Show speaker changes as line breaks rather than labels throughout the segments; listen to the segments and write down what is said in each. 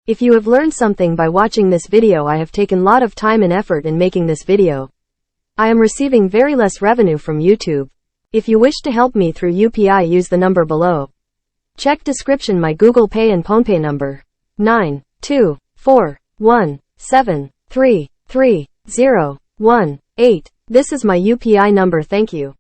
If you have learned something by watching this video, I have taken lot of time and effort in making this video. I am receiving very less revenue from YouTube. If you wish to help me through UPI, use the number below. Check description my Google Pay and PhonePe number. 9241733018. This is my UPI number. Thank you.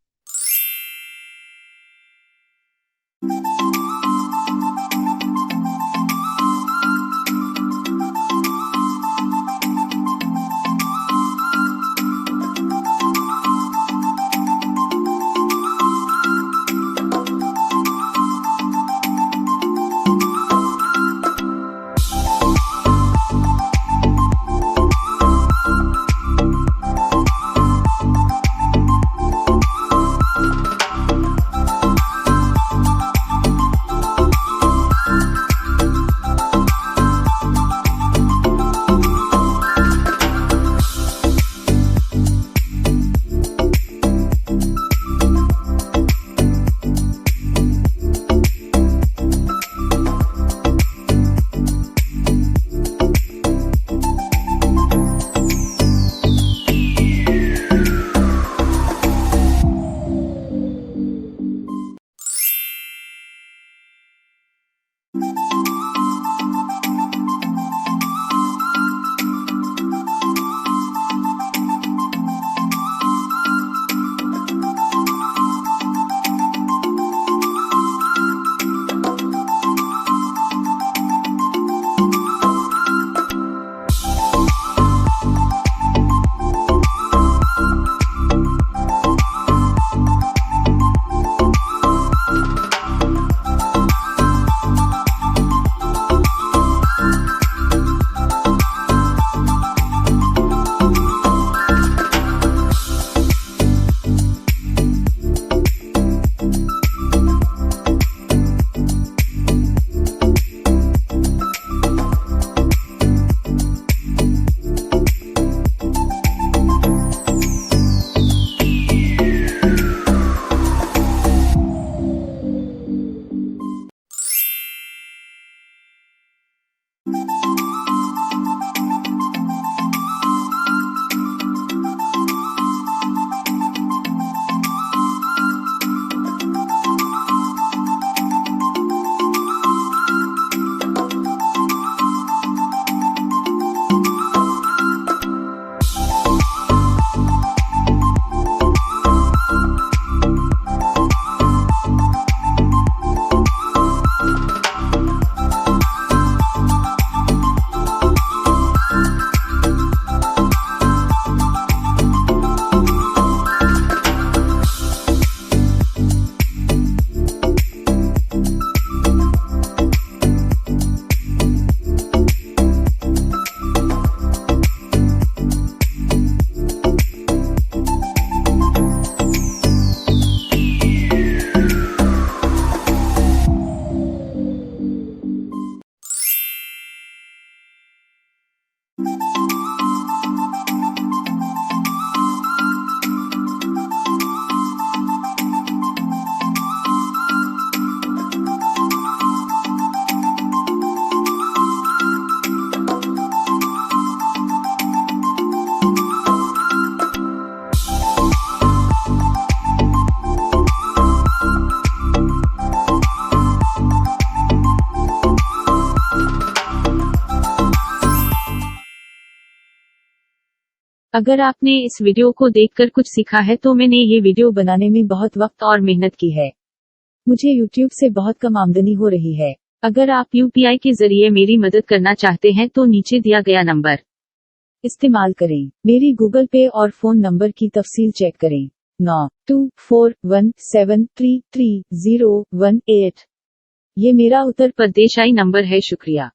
अगर आपने इस वीडियो को देखकर कुछ सीखा है तो मैंने ये वीडियो बनाने में बहुत वक्त और मेहनत की है। मुझे YouTube से बहुत कम आमदनी हो रही है। अगर आप UPI के जरिए मेरी मदद करना चाहते हैं तो नीचे दिया गया नंबर इस्तेमाल करें। मेरी गूगल पे और फोन नंबर की तफसील चेक करें। 9241733018। ये मेरा उत्तर प्रदेशाई नंबर है। शुक्रिया।